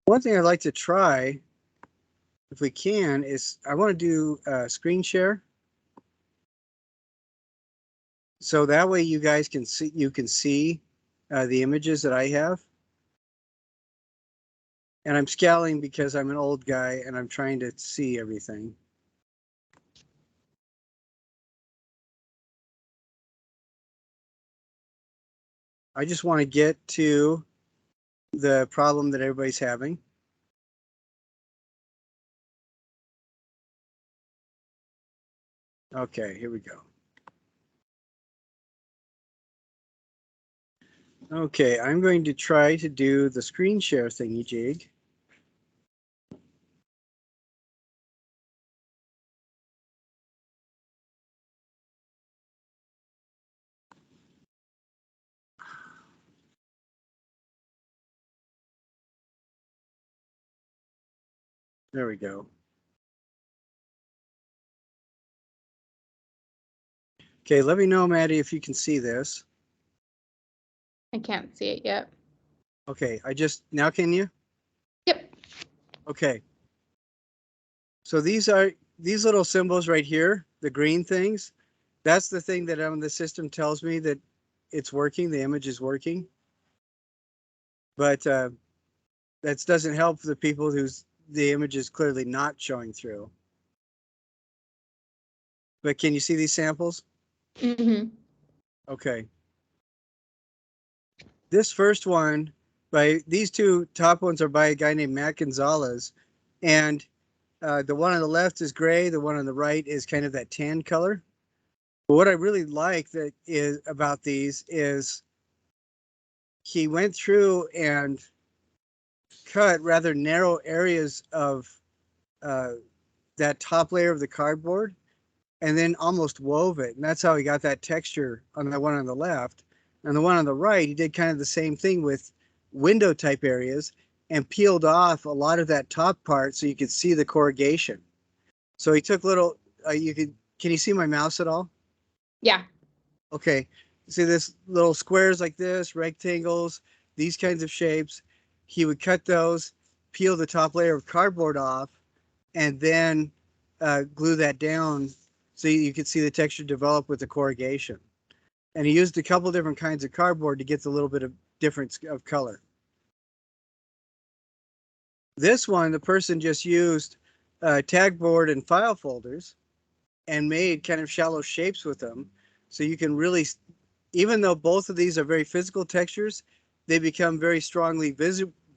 One thing I'd like to try, if we can, is I want to do screen share. So that way you guys can see, the images that I have. And I'm scaling because I'm an old guy and I'm trying to see everything. I just want to get to the problem that everybody's having. Okay, here we go. Okay, I'm going to try to do the screen share thingy jig. There we go. Okay, let me know, Maddie, if you can see this. I can't see it yet. Okay, now can you? Yep. Okay. So these are these little symbols right here, the green things. That's the thing that the system tells me that it's working, the image is working. But that doesn't help the people whose the image is clearly not showing through. But can you see these samples? Mm-hmm. Okay. This first one, by these two top ones are by a guy named Matt Gonzalez. And the one on the left is gray, the one on the right is kind of that tan color. But what I really like that is about these is he went through and cut rather narrow areas of uh, that top layer of the cardboard and then almost wove it. And that's how he got that texture on the one on the left. And the one on the right, he did kind of the same thing with window type areas and peeled off a lot of that top part so you could see the corrugation. So he took little, can you see my mouse at all? Yeah. Okay. See this little squares like this, rectangles, these kinds of shapes. He would cut those, peel the top layer of cardboard off, and then glue that down so you could see the texture develop with the corrugation. And he used a couple different kinds of cardboard to get the little bit of difference of color. This one, the person just used tag board and file folders and made kind of shallow shapes with them. So you can really, even though both of these are very physical textures, they become very strongly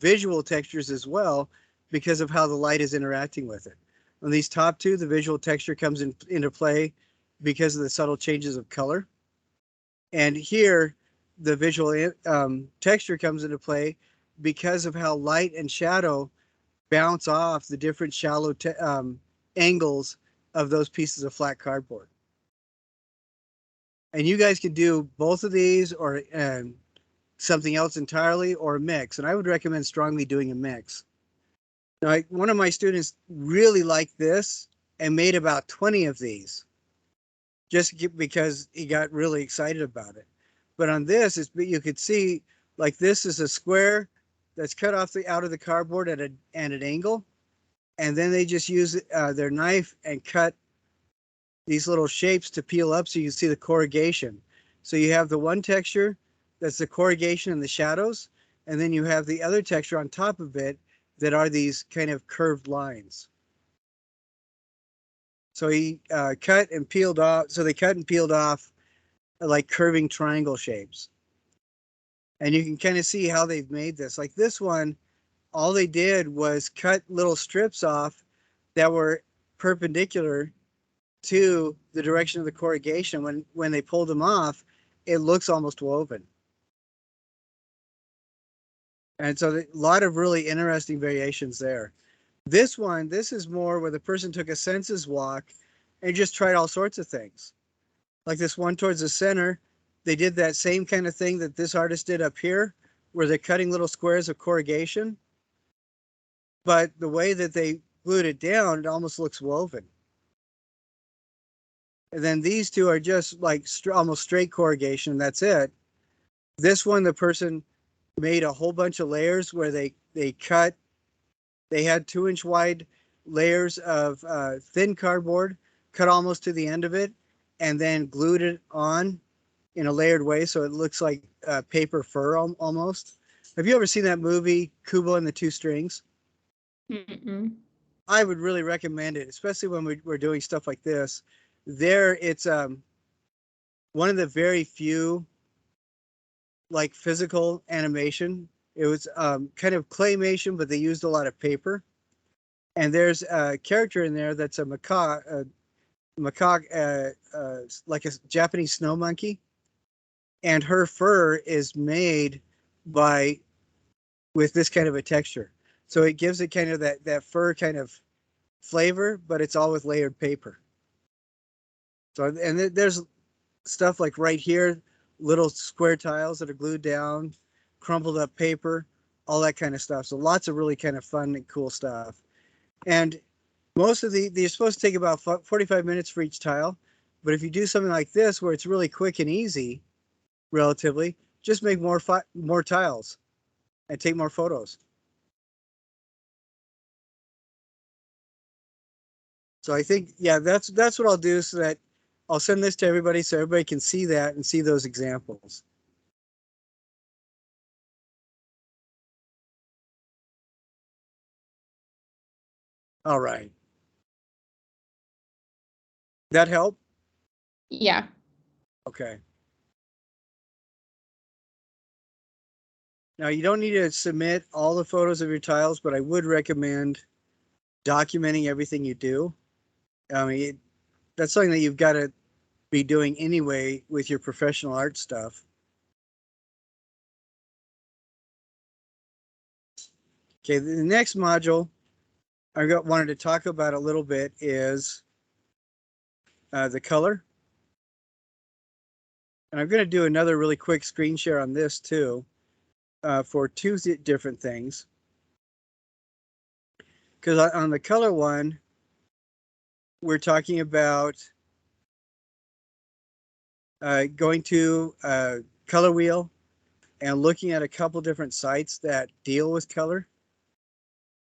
visual textures as well because of how the light is interacting with it. On these top two, the visual texture comes into play because of the subtle changes of color. And here, the visual texture comes into play because of how light and shadow bounce off the different shallow angles of those pieces of flat cardboard. And you guys can do both of these or something else entirely or a mix. And I would recommend strongly doing a mix. Now, one of my students really liked this and made about 20 of these just because he got really excited about it. But on this, you could see like this is a square that's cut off out of the cardboard at an angle. And then they just use their knife and cut these little shapes to peel up so you can see the corrugation. So you have the one texture that's the corrugation and the shadows, and then you have the other texture on top of it that are these kind of curved lines. So he cut and peeled off. So they cut and peeled off like curving triangle shapes. And you can kind of see how they've made this. Like this one, all they did was cut little strips off that were perpendicular to the direction of the corrugation. When they pulled them off, it looks almost woven. And so a lot of really interesting variations there. This is more where the person took a census walk and just tried all sorts of things. Like this one towards the center, they did that same kind of thing that this artist did up here, where they're cutting little squares of corrugation. But the way that they glued it down, it almost looks woven. And then these two are just like almost straight corrugation. That's it. This one, the person made a whole bunch of layers where they cut They had 2-inch wide layers of thin cardboard cut almost to the end of it, and then glued it on in a layered way so it looks like paper fur almost. Have you ever seen that movie Kubo and the Two Strings? Mm-mm. I would really recommend it, especially when we're doing stuff like this. There, it's one of the very few like physical animation. It was kind of claymation, but they used a lot of paper. And there's a character in there that's a macaque, like a Japanese snow monkey, and her fur is made by with this kind of a texture. So it gives it kind of that fur kind of flavor, but it's all with layered paper. So and there's stuff like right here, little square tiles that are glued down, crumpled up paper, all that kind of stuff. So lots of really kind of fun and cool stuff. And most of they're supposed to take about 45 minutes for each tile. But if you do something like this where it's really quick and easy, relatively, just make more tiles and take more photos. So I think, yeah, that's what I'll do, so that I'll send this to everybody so everybody can see that and see those examples. All right. That help? Yeah. Okay. Now you don't need to submit all the photos of your tiles, but I would recommend documenting everything you do. I mean, that's something that you've got to be doing anyway with your professional art stuff. Okay, the next module wanted to talk about a little bit is the color. And I'm going to do another really quick screen share on this too, for two different things. Because on the color one, we're talking about going to a color wheel and looking at a couple different sites that deal with color.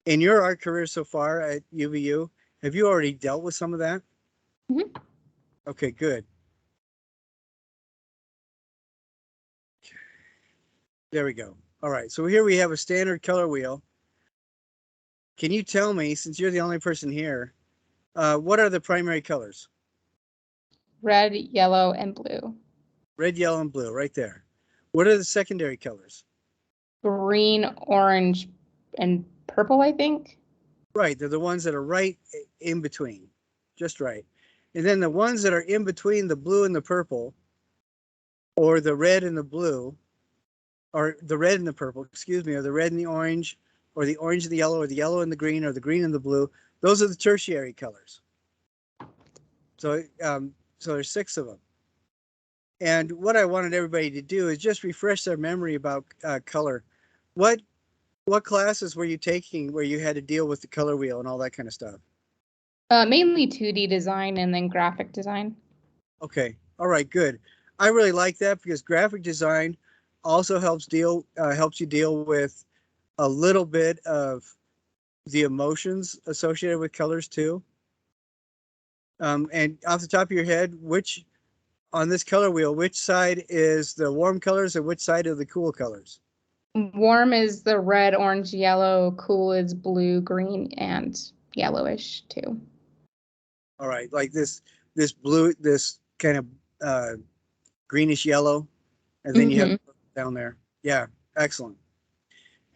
In your art career so far at UVU, have you already dealt with some of that? Mm-hmm. Okay, good. There we go. All right, so here we have a standard color wheel. Can you tell me, since you're the only person here, what are the primary colors? Red, yellow, and blue. Red, yellow, and blue, right there. What are the secondary colors? Green, orange, and purple, I think. Right, they're the ones that are right in between, just right. And then the ones that are in between the blue and the purple, or the red and the blue, or the red and the purple, excuse me, or the red and the orange, or the orange and the yellow, or the yellow and the green, or the green and the blue, those are the tertiary colors. So, so there's 6 of them. And what I wanted everybody to do is just refresh their memory about color. What classes were you taking where you had to deal with the color wheel and all that kind of stuff? Mainly 2D design and then graphic design. Okay, all right, good. I really like that because graphic design also helps you deal with a little bit of the emotions associated with colors too. And off the top of your head, which on this color wheel, which side is the warm colors and which side are the cool colors? Warm is the red, orange, yellow. Cool is blue, green, and yellowish too. All right, like this blue, this kind of greenish yellow, and then you have down there. Yeah, excellent.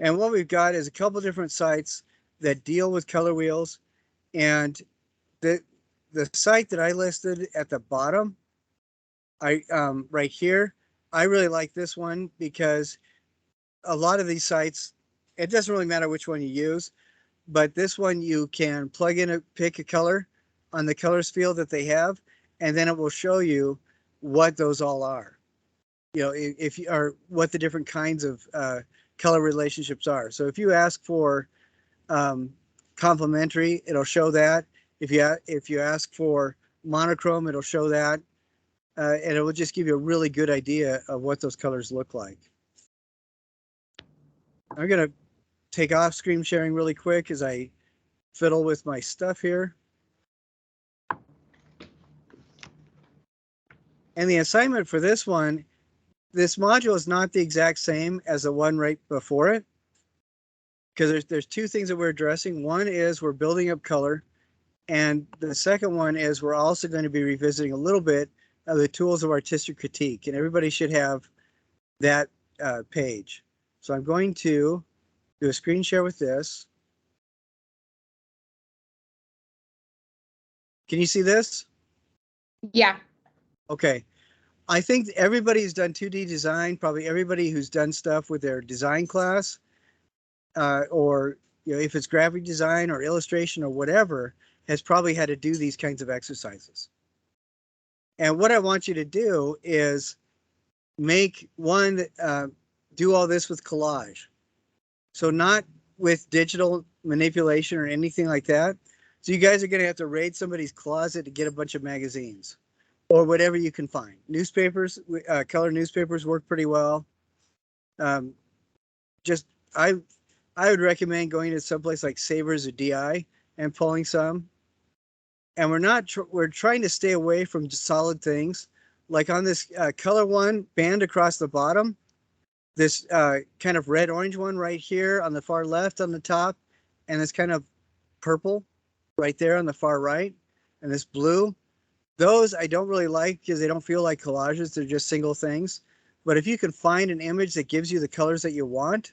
And what we've got is a couple different sites that deal with color wheels, and the site that I listed at the bottom, right here, I really like this one because a lot of these sites, it doesn't really matter which one you use, but this one you can plug in pick a color on the colors field that they have, and then it will show you what those all are. You know, if you are what the different kinds of color relationships are. So if you ask for complementary, it'll show that. If you ask for monochrome, it'll show that, and it will just give you a really good idea of what those colors look like. I'm gonna take off screen sharing really quick as I fiddle with my stuff here. And the assignment for this one, this module is not the exact same as the one right before it, because there's two things that we're addressing. One is we're building up color, and the second one is we're also going to be revisiting a little bit of the tools of artistic critique, and everybody should have that page. So I'm going to do a screen share with this. Can you see this? Yeah. Okay. I think everybody who's done 2D design, probably everybody who's done stuff with their design class, or if it's graphic design or illustration or whatever, has probably had to do these kinds of exercises. And what I want you to do is make one, do all this with collage. So not with digital manipulation or anything like that. So you guys are going to have to raid somebody's closet to get a bunch of magazines or whatever you can find. Newspapers, color newspapers work pretty well. Just I would recommend going to someplace like Savers or DI and pulling some. And we're trying to stay away from solid things. Like on this color one, band across the bottom, this kind of red-orange one right here on the far left on the top, and this kind of purple right there on the far right, and this blue. Those I don't really like because they don't feel like collages. They're just single things. But if you can find an image that gives you the colors that you want,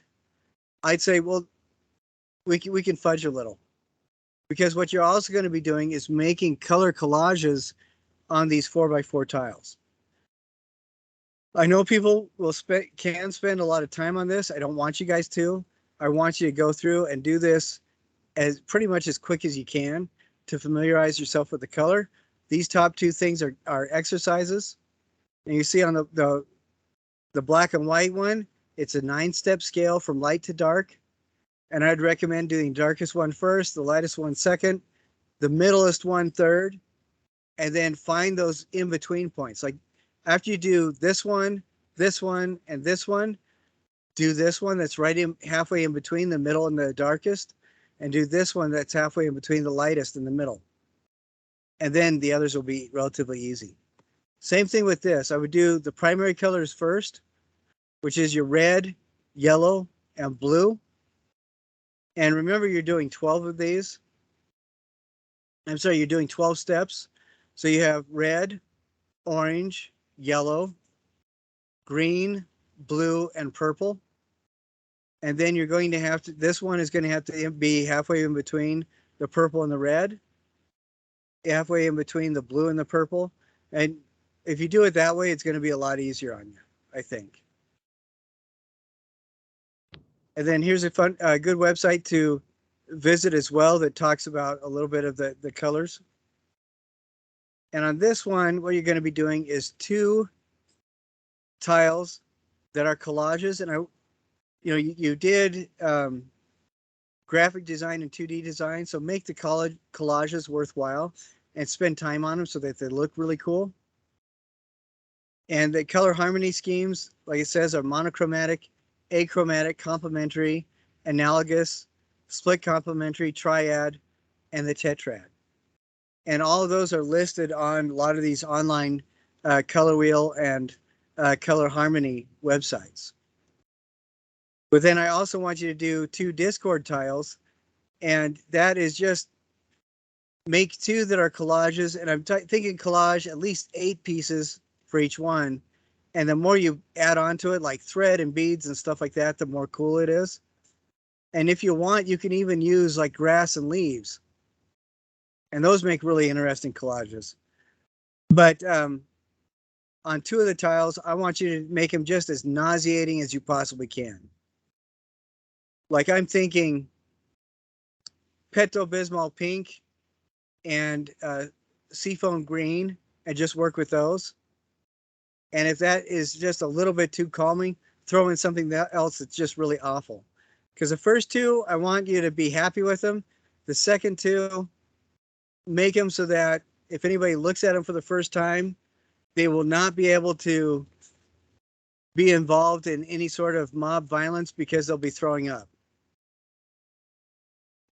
I'd say, well, we can fudge a little. Because what you're also going to be doing is making color collages on these 4x4 tiles. I know people can spend a lot of time on this. I don't want you guys to. I want you to go through and do this as pretty much as quick as you can to familiarize yourself with the color. These top two things are exercises. And you see on the black and white one, it's a 9-step scale from light to dark. And I'd recommend doing the darkest one first, the lightest one second, the middlest one third, and then find those in-between points. Like after you do this one, and this one, do this one that's halfway in between the middle and the darkest, and do this one that's halfway in between the lightest and the middle. And then the others will be relatively easy. Same thing with this. I would do the primary colors first, which is your red, yellow, and blue. And remember, you're doing 12 of these. I'm sorry, you're doing 12 steps. So you have red, orange, yellow, green, blue, and purple. And then you're going to have to, this one is going to have to be halfway in between the purple and the red, halfway in between the blue and the purple. And if you do it that way, it's going to be a lot easier on you, I think. And then here's a good website to visit as well that talks about a little bit of the colors. And on this one, what you're going to be doing is 2 tiles that are collages. And you did graphic design and 2D design, so make the collages worthwhile and spend time on them so that they look really cool. And the color harmony schemes, like it says, are monochromatic, achromatic, complementary, analogous, split complementary, triad, and the tetrad. And all of those are listed on a lot of these online color wheel and color harmony websites. But then I also want you to do 2 Discord tiles, and that is just make 2 that are collages, and I'm thinking collage at least 8 pieces for each one. And the more you add on to it, like thread and beads and stuff like that, the more cool it is. And if you want, you can even use like grass and leaves. And those make really interesting collages. But on 2 of the tiles, I want you to make them just as nauseating as you possibly can. Like I'm thinking Pepto-Bismol pink and seafoam green, and just work with those. And if that is just a little bit too calming, throw in something else that's just really awful. Because the first 2, I want you to be happy with them. The second 2, make them so that if anybody looks at them for the first time, they will not be able to be involved in any sort of mob violence because they'll be throwing up.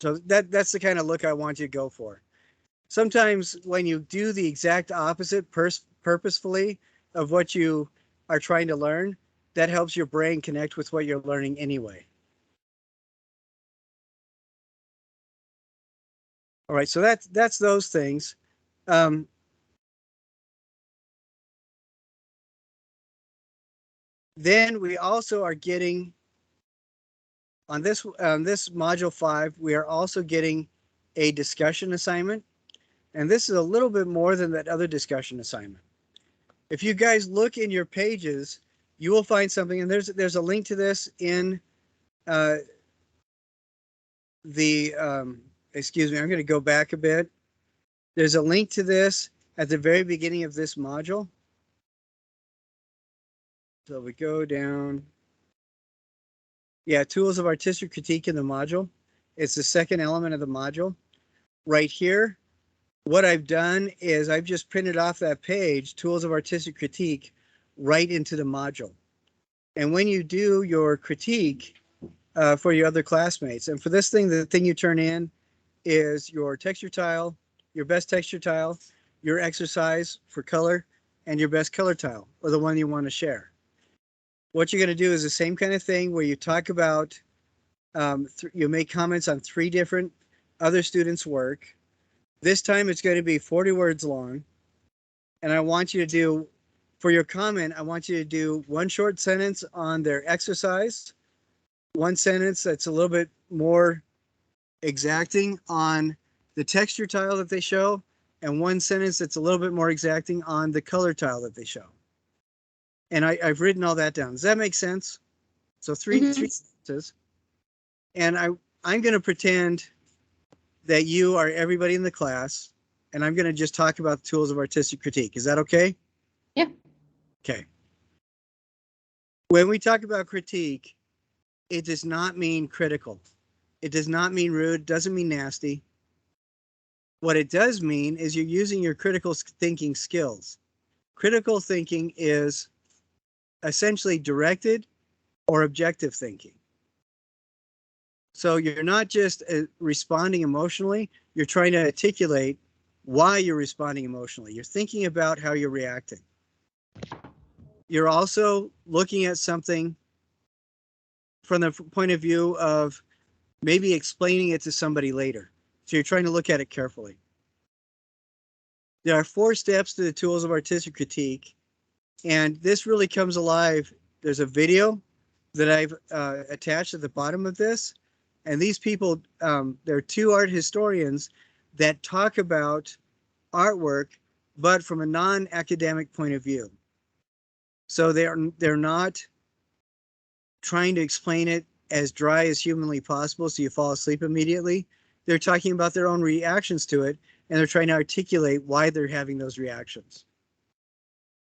So that's the kind of look I want you to go for. Sometimes when you do the exact opposite purposefully of what you are trying to learn, that helps your brain connect with what you're learning anyway. All right, so that's those things. Then we also are getting on this module 5, we are also getting a discussion assignment. And this is a little bit more than that other discussion assignment. If you guys look in your pages, you will find something, and there's a link to this in excuse me, I'm going to go back a bit. There's a link to this at the very beginning of this module. So we go down. Yeah, tools of artistic critique in the module. It's the second element of the module. Right here, what I've done is I've just printed off that page, tools of artistic critique, right into the module. And when you do your critique for your other classmates, and for this thing, the thing you turn in is your texture tile, your best texture tile, your exercise for color, and your best color tile, or the one you want to share. What you're going to do is the same kind of thing where you talk about, you make comments on 3 different other students' work. This time it's going to be 40 words long. And I want you to do, for your comment, I want you to do 1 short sentence on their exercise, 1 sentence that's a little bit more exacting on the texture tile that they show, and 1 sentence that's a little bit more exacting on the color tile that they show. And I've written all that down. Does that make sense? So three sentences. And I'm going to pretend that you are everybody in the class, and I'm going to just talk about the tools of artistic critique. Is that okay? Yeah. Okay. When we talk about critique, it does not mean critical. It does not mean rude. It doesn't mean nasty. What it does mean is you're using your critical thinking skills. Critical thinking is essentially directed or objective thinking. So you're not just responding emotionally, you're trying to articulate why you're responding emotionally. You're thinking about how you're reacting. You're also looking at something from the point of view of maybe explaining it to somebody later. So you're trying to look at it carefully. There are 4 steps to the tools of artistic critique, and this really comes alive. There's a video that I've attached at the bottom of this, and these people, there are 2 art historians that talk about artwork, but from a non-academic point of view. So they're not trying to explain it as dry as humanly possible so you fall asleep immediately. They're talking about their own reactions to it, and they're trying to articulate why they're having those reactions.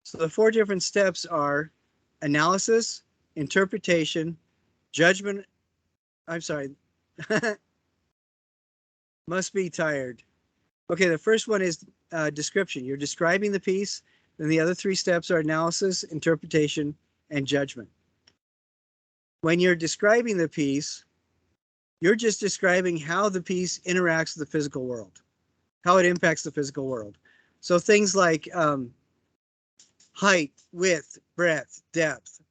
So the 4 different steps are analysis, interpretation, judgment. I'm sorry. Must be tired. Okay, the first one is description. You're describing the piece. Then the other 3 steps are analysis, interpretation, and judgment. When you're describing the piece, you're just describing how the piece interacts with the physical world, how it impacts the physical world. So things like height, width, breadth, depth.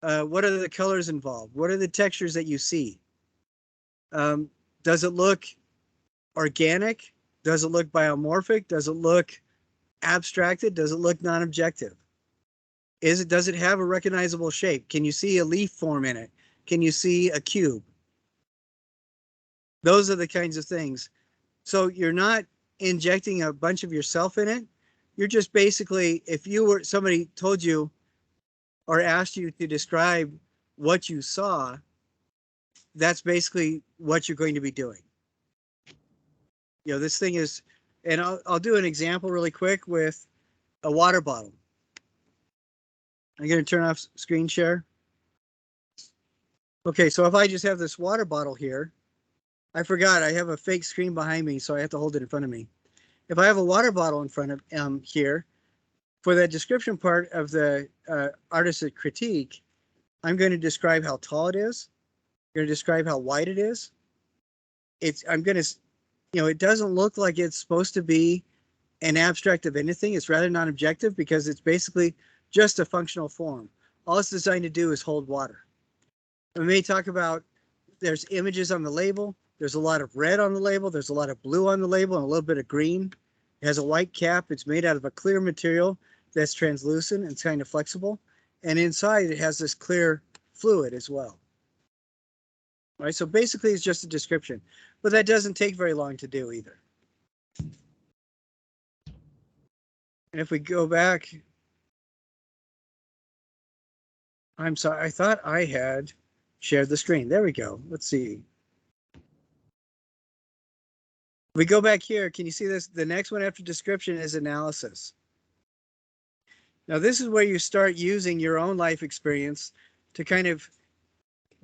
What are the colors involved? What are the textures that you see? Does it look organic? Does it look biomorphic? Does it look abstracted? Does it look non-objective? Does it have a recognizable shape? Can you see a leaf form in it? Can you see a cube? Those are the kinds of things. So you're not injecting a bunch of yourself in it. You're just basically, if somebody told you or asked you to describe what you saw, that's basically what you're going to be doing. This thing is, and I'll do an example really quick with a water bottle. I'm going to turn off screen share. Okay, so if I just have this water bottle here, I forgot I have a fake screen behind me, so I have to hold it in front of me. If I have a water bottle in front of here, for the description part of the artistic critique, I'm going to describe how tall it is. I'm going to describe how wide it is. it doesn't look like it's supposed to be an abstract of anything. It's rather non-objective because it's basically just a functional form. All it's designed to do is hold water. We may talk about there's images on the label. There's a lot of red on the label. There's a lot of blue on the label and a little bit of green. It has a white cap. It's made out of a clear material that's translucent and kind of flexible. And inside it has this clear fluid as well. All right, so basically it's just a description, but that doesn't take very long to do either. And if we go back, I'm sorry, I thought I had shared the screen. There we go. Let's see. We go back here. Can you see this? The next one after description is analysis. Now, this is where you start using your own life experience to kind of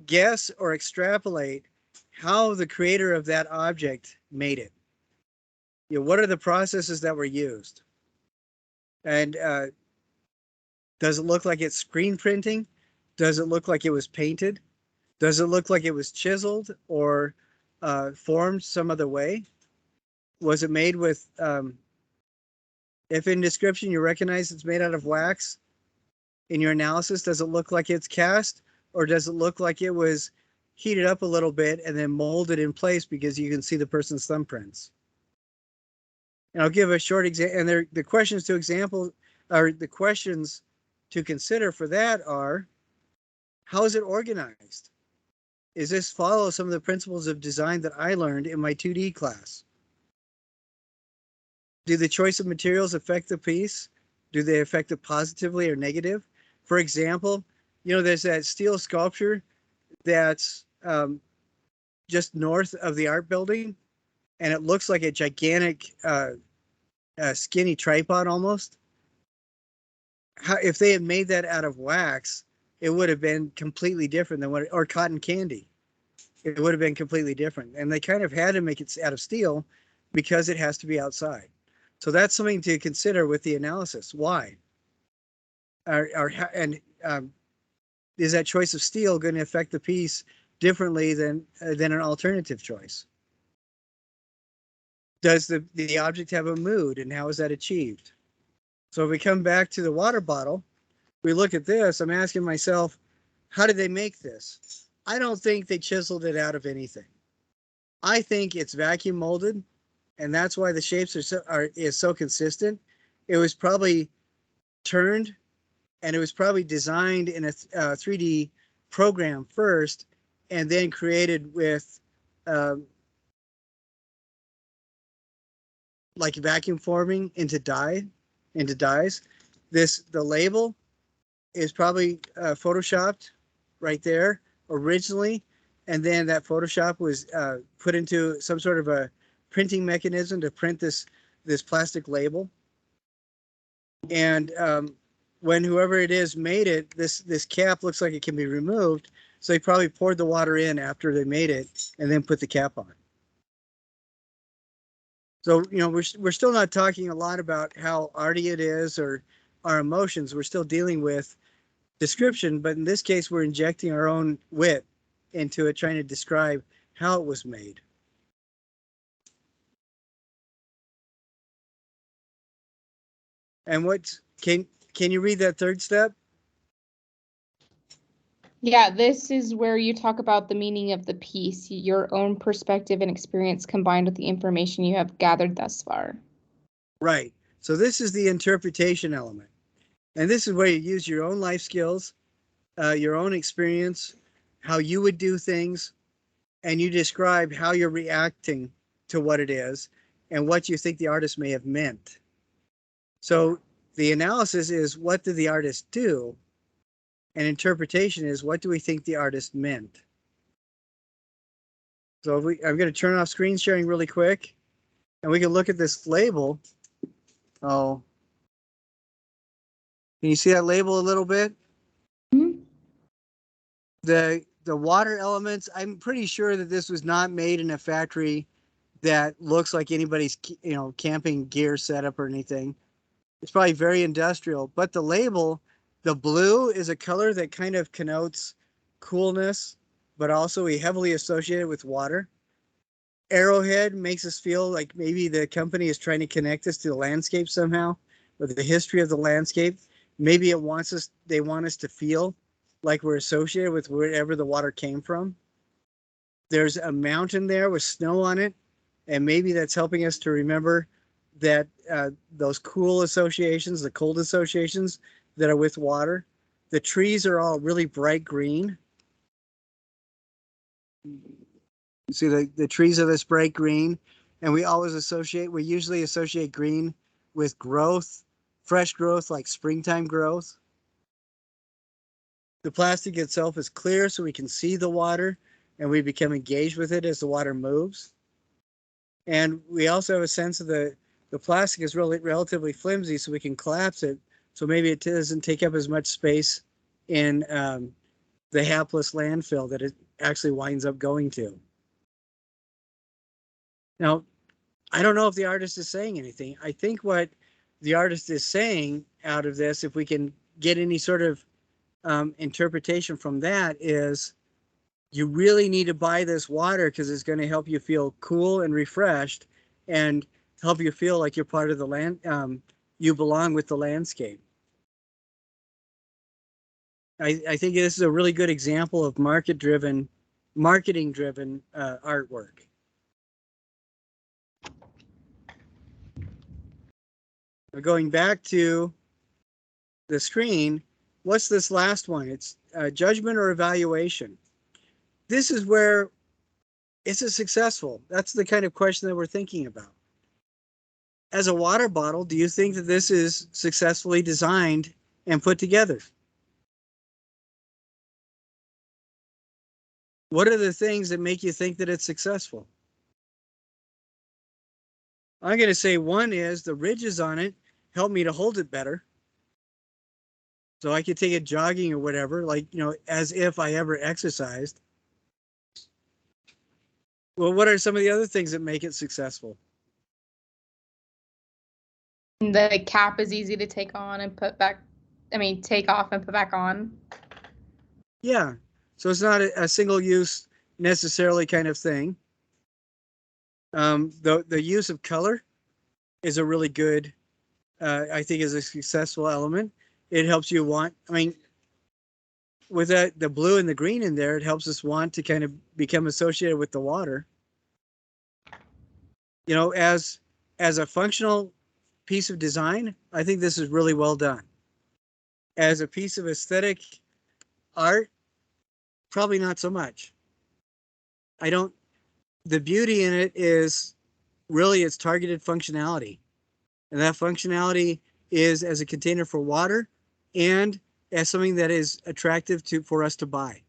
guess or extrapolate how the creator of that object made it. What are the processes that were used? And does it look like it's screen printing? Does it look like it was painted? Does it look like it was chiseled or formed some other way? Was it made with, if in description you recognize it's made out of wax, in your analysis, does it look like it's cast, or does it look like it was heated up a little bit and then molded in place because you can see the person's thumbprints? And I'll give a short example, and the questions to example, or the questions to consider for that are, how is it organized? Is this follow some of the principles of design that I learned in my 2D class? Do the choice of materials affect the piece? Do they affect it positively or negative? For example, there's that steel sculpture that's just north of the art building, and it looks like a gigantic skinny tripod almost. If they had made that out of wax, it would have been completely different than or cotton candy. It would have been completely different. And they kind of had to make it out of steel because it has to be outside. So that's something to consider with the analysis. Why? Is that choice of steel going to affect the piece differently than an alternative choice? Does the object have a mood, and how is that achieved? So if we come back to the water bottle, we look at this, I'm asking myself, how did they make this? I don't think they chiseled it out of anything. I think it's vacuum molded, and that's why the shapes is so consistent. It was probably turned, and it was probably designed in a 3D program first, and then created with like vacuum forming into dyes. The label is probably photoshopped right there originally, and then that Photoshop was put into some sort of a printing mechanism to print this plastic label. And when whoever it is made it, this cap looks like it can be removed, so they probably poured the water in after they made it and then put the cap on. So we're still not talking a lot about how arty it is or our emotions. We're still dealing with description, but in this case, we're injecting our own wit into it, trying to describe how it was made. And can you read that third step? Yeah, this is where you talk about the meaning of the piece, your own perspective and experience combined with the information you have gathered thus far. Right. So this is the interpretation element. And this is where you use your own life skills, your own experience, how you would do things, and you describe how you're reacting to what it is and what you think the artist may have meant. So the analysis is, what did the artist do? And interpretation is, what do we think the artist meant? So I'm going to turn off screen sharing really quick, and we can look at this label. Oh, can you see that label a little bit? Mm-hmm. The water elements, I'm pretty sure that this was not made in a factory that looks like anybody's camping gear setup or anything. It's probably very industrial, but the label, the blue is a color that kind of connotes coolness, but also we heavily associate it with water. Arrowhead makes us feel like maybe the company is trying to connect us to the landscape somehow, with the history of the landscape. Maybe they want us to feel like we're associated with wherever the water came from. There's a mountain there with snow on it, and maybe that's helping us to remember that those cool associations, the cold associations that are with water. The trees are all really bright green. You see the trees are this bright green, and we usually associate green with growth, fresh growth, like springtime growth. The plastic itself is clear, so we can see the water, and we become engaged with it as the water moves. And we also have a sense of the plastic is really relatively flimsy, so we can collapse it, so maybe it doesn't take up as much space in the hapless landfill that it actually winds up going to. Now, I don't know if the artist is saying anything. I think what the artist is saying out of this, if we can get any sort of interpretation from that, is you really need to buy this water because it's going to help you feel cool and refreshed and help you feel like you're part of the land, you belong with the landscape. I think this is a really good example of marketing-driven artwork. Going back to the screen, what's this last one? It's judgment or evaluation. This is where is it successful? That's the kind of question that we're thinking about. As a water bottle, do you think that this is successfully designed and put together? What are the things that make you think that it's successful? I'm going to say one is the ridges on it help me to hold it better. So I could take it jogging or whatever, like, as if I ever exercised. Well, what are some of the other things that make it successful? The cap is easy to take on and put back. Take off and put back on. Yeah. So it's not a single use necessarily kind of thing. The use of color is a really good, I think is a successful element. It helps you with the blue and the green in there, it helps us want to kind of become associated with the water. As a functional piece of design, I think this is really well done. As a piece of aesthetic art, probably not so much. The beauty in it is really its targeted functionality. And that functionality is as a container for water and as something that is attractive for us to buy.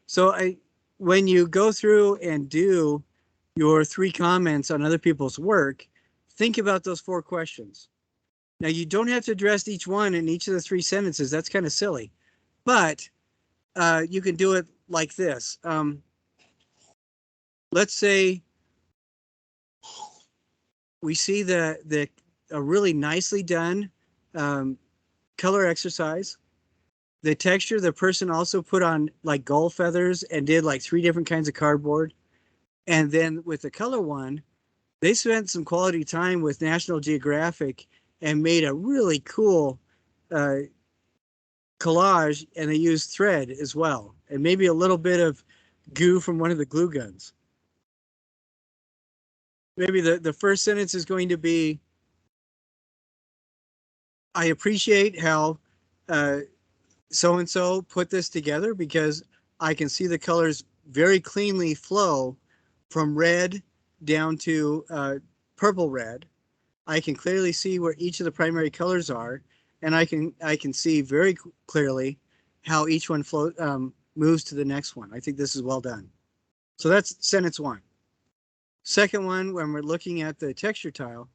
So when you go through and do your 3 comments on other people's work, think about those 4 questions. Now, you don't have to address each one in each of the 3 sentences. That's kind of silly. But you can do it like this. Let's say we see a really nicely done color exercise. The texture, the person also put on like gull feathers and did like 3 different kinds of cardboard. And then with the color one, they spent some quality time with National Geographic and made a really cool collage, and they used thread as well, and maybe a little bit of goo from one of the glue guns. Maybe the first sentence is going to be, I appreciate how so-and-so put this together because I can see the colors very cleanly flow from red down to purple red. I can clearly see where each of the primary colors are, and I can see very clearly how each one moves to the next one. I think this is well done. So that's sentence 1. Second one, when we're looking at the texture tile,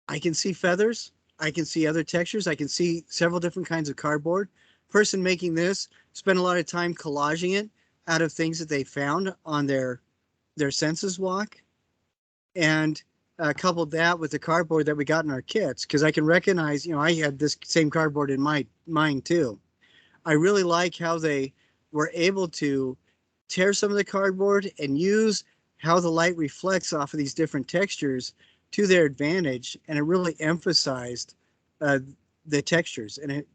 I can see feathers. I can see other textures. I can see several different kinds of cardboard. Person making this spent a lot of time collaging it out of things that they found on their census walk, and coupled that with the cardboard that we got in our kits, because I can recognize, I had this same cardboard in mine too. I really like how they were able to tear some of the cardboard and use how the light reflects off of these different textures to their advantage, and it really emphasized the textures. And it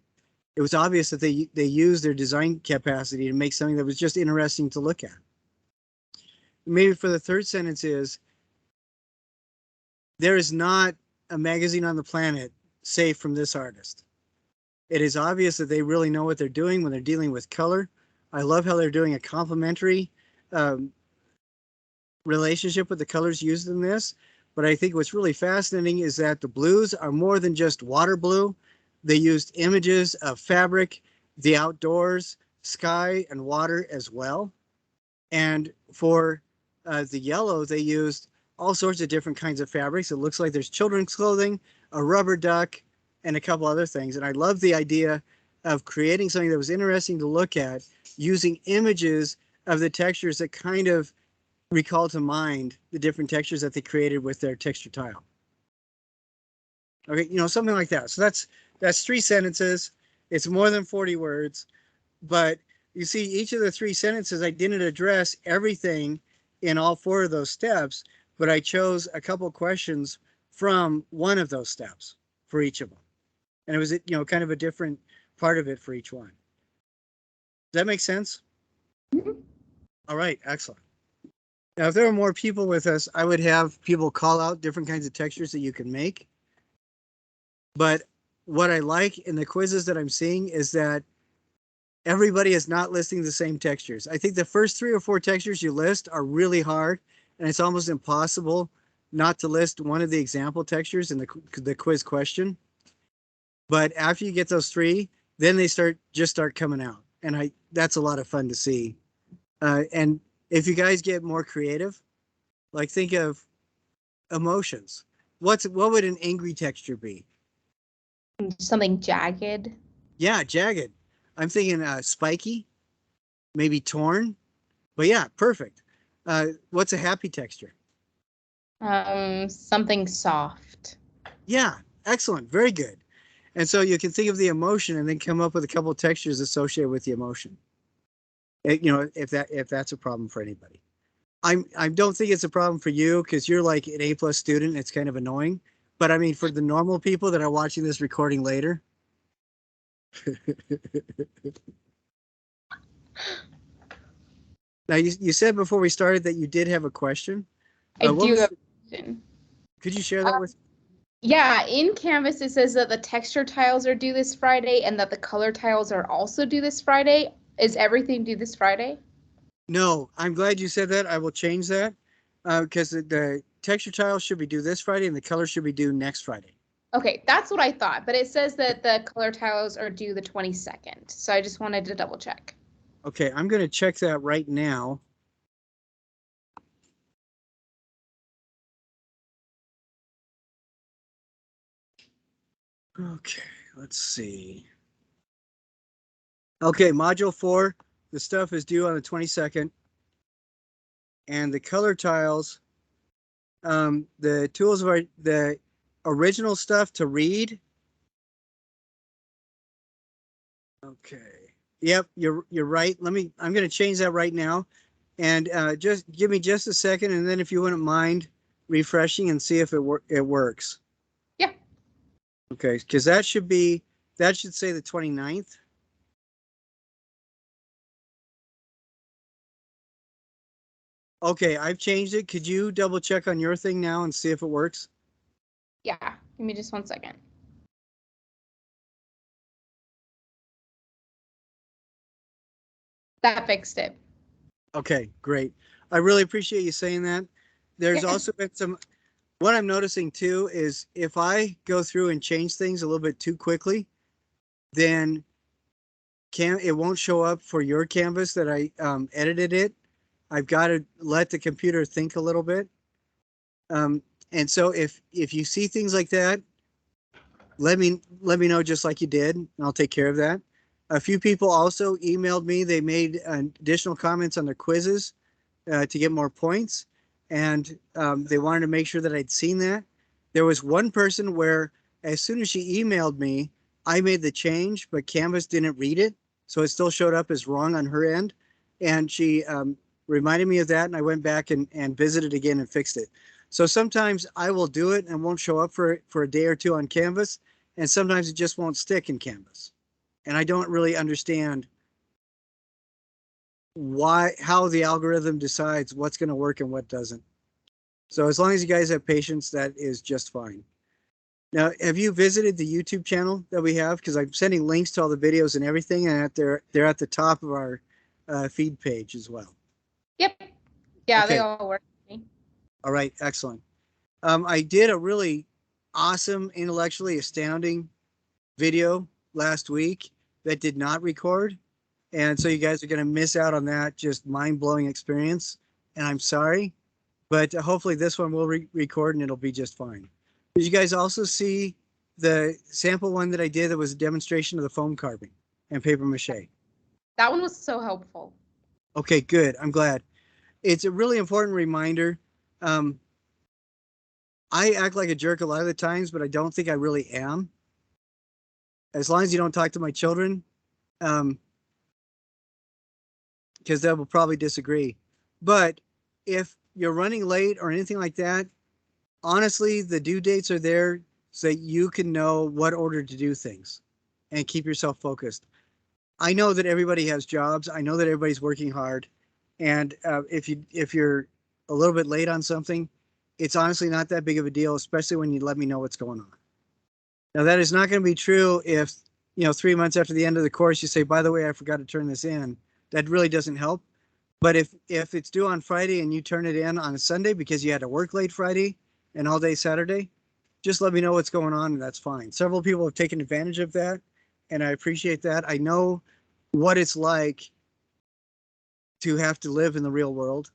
was obvious that they used their design capacity to make something that was just interesting to look at. Maybe for the third sentence is, there is not a magazine on the planet safe from this artist. It is obvious that they really know what they're doing when they're dealing with color. I love how they're doing a complementary relationship with the colors used in this. But I think what's really fascinating is that the blues are more than just water blue. They used images of fabric, the outdoors, sky, and water as well. And for the yellow, they used all sorts of different kinds of fabrics. It looks like there's children's clothing, a rubber duck, and a couple other things. And I love the idea of creating something that was interesting to look at using images of the textures that kind of recall to mind the different textures that they created with their texture tile. Okay, something like that. So that's 3 sentences. It's more than 40 words, but you see each of the 3 sentences, I didn't address everything in all 4 of those steps, but I chose a couple questions from one of those steps for each of them. And it was, kind of a different part of it for each one. Does that make sense? Mm-hmm. All right, excellent. Now, if there were more people with us, I would have people call out different kinds of textures that you can make. But what I like in the quizzes that I'm seeing is that everybody is not listing the same textures. I think the first 3 or 4 textures you list are really hard, and it's almost impossible not to list one of the example textures in the quiz question. But after you get those 3, then they start coming out, and that's a lot of fun to see. And if you guys get more creative, like think of emotions. What would an angry texture be? Something jagged. Yeah, jagged. I'm thinking spiky, maybe torn. But yeah, perfect. What's a happy texture? Something soft. Yeah, excellent. Very good. And so you can think of the emotion and then come up with a couple of textures associated with the emotion. If that's a problem for anybody. I don't think it's a problem for you because you're like an A+ student. It's kind of annoying. But I mean, for the normal people that are watching this recording later. Now, you said before we started that you did have a question. I do have a question. Could you share that with? Yeah, in Canvas, it says that the texture tiles are due this Friday and that the color tiles are also due this Friday. Is everything due this Friday? No, I'm glad you said that. I will change that because the texture tiles should be due this Friday and the color should be due next Friday. Okay, that's what I thought, but it says that the color tiles are due the 22nd. So I just wanted to double check. Okay, I'm going to check that right now. Okay, let's see. Okay, module 4, the stuff is due on the 22nd. And the color tiles, the tools of the original stuff to read. Okay. Yep, you're right. I'm going to change that right now. And just give me just a second, and then if you wouldn't mind refreshing and see if it works. Yeah. Okay, because that should say the 29th. Okay, I've changed it. Could you double check on your thing now and see if it works? Yeah, give me just 1 second. That fixed it. Okay, great. I really appreciate you saying that. There's also been what I'm noticing too is if I go through and change things a little bit too quickly, then it won't show up for your Canvas that I edited it. I've got to let the computer think a little bit. And so if you see things like that, let me know just like you did, and I'll take care of that. A few people also emailed me. They made additional comments on their quizzes to get more points, and they wanted to make sure that I'd seen that. There was one person where as soon as she emailed me, I made the change, but Canvas didn't read it. So it still showed up as wrong on her end. And she reminded me of that. And I went back and visited again and fixed it. So sometimes I will do it and won't show up for a day or two on Canvas. And sometimes it just won't stick in Canvas. And I don't really understand how the algorithm decides what's going to work and what doesn't. So as long as you guys have patience, that is just fine. Now, have you visited the YouTube channel that we have? Because I'm sending links to all the videos and everything, and they're at the top of our feed page as well. Yep. Yeah, Okay. they all work for me. All right, excellent. I did a really awesome, intellectually astounding video last week that did not record. And so you guys are going to miss out on that just mind-blowing experience. And I'm sorry, but hopefully this one will record and it'll be just fine. Did you guys also see the sample one that I did that was a demonstration of the foam carving and paper mache? That one was so helpful. Okay, good. I'm glad. It's a really important reminder. I act like a jerk a lot of the times, but I don't think I really am. As long as you don't talk to my children, because they will probably disagree. But if you're running late or anything like that, honestly, the due dates are there so that you can know what order to do things and keep yourself focused. I know that everybody has jobs. I know that everybody's working hard. And if you're a little bit late on something, it's honestly not that big of a deal, especially when you let me know what's going on. Now, that is not going to be true if, 3 months after the end of the course, you say, by the way, I forgot to turn this in. That really doesn't help. But if it's due on Friday and you turn it in on a Sunday because you had to work late Friday and all day Saturday, just let me know what's going on and that's fine. Several people have taken advantage of that and I appreciate that. I know what it's like to have to live in the real world.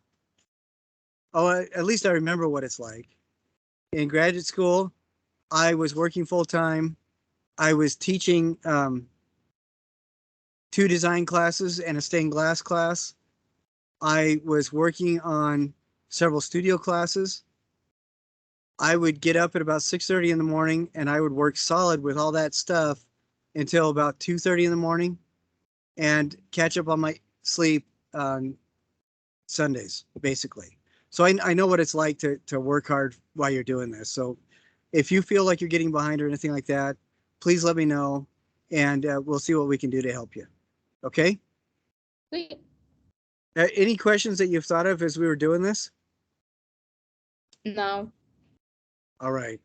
Oh, at least I remember what it's like. In graduate school, I was working full time. I was teaching 2 design classes and a stained glass class. I was working on several studio classes. I would get up at about 6:30 in the morning and I would work solid with all that stuff until about 2:30 in the morning and catch up on my sleep on Sundays, basically. So I know what it's like to work hard while you're doing this. So if you feel like you're getting behind or anything like that, please let me know and we'll see what we can do to help you. Okay? Sweet. Any questions that you've thought of as we were doing this? No. All right.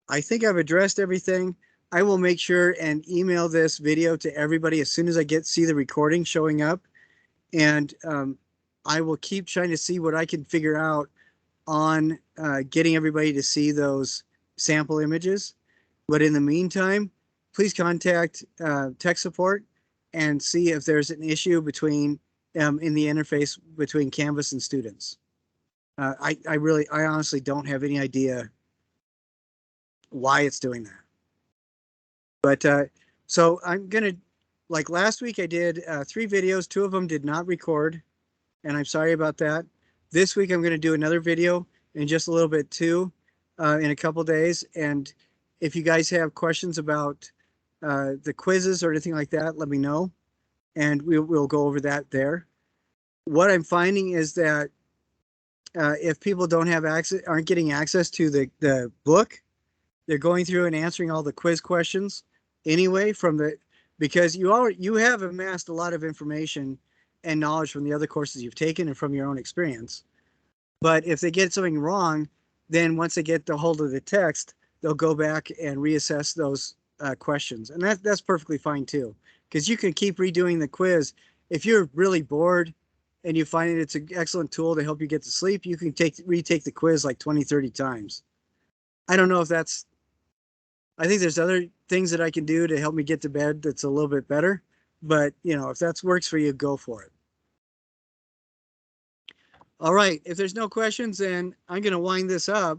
I think I've addressed everything. I will make sure and email this video to everybody as soon as I see the recording showing up. And I will keep trying to see what I can figure out on getting everybody to see those sample images. But in the meantime, please contact tech support and see if there's an issue between in the interface between Canvas and students. I honestly don't have any idea why it's doing that. But so I'm gonna, like last week I did 3 videos, 2 of them did not record, and I'm sorry about that. This week I'm gonna do another video in just a little bit too, in a couple days. And if you guys have questions about the quizzes or anything like that, let me know, and we'll go over that there. What I'm finding is that if people don't have access, aren't getting access to the book, they're going through and answering all the quiz questions anyway because you have amassed a lot of information and knowledge from the other courses you've taken and from your own experience. But if they get something wrong, then once they get the hold of the text, they'll go back and reassess those questions. And that's perfectly fine too, because you can keep redoing the quiz. If you're really bored and you find it's an excellent tool to help you get to sleep, you can retake the quiz like 20, 30 times. I don't know if I think there's other things that I can do to help me get to bed that's a little bit better. But, if that works for you, go for it. All right. If there's no questions, then I'm going to wind this up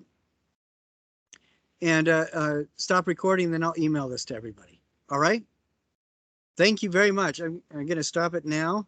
and stop recording. Then I'll email this to everybody. All right. Thank you very much. I'm going to stop it now.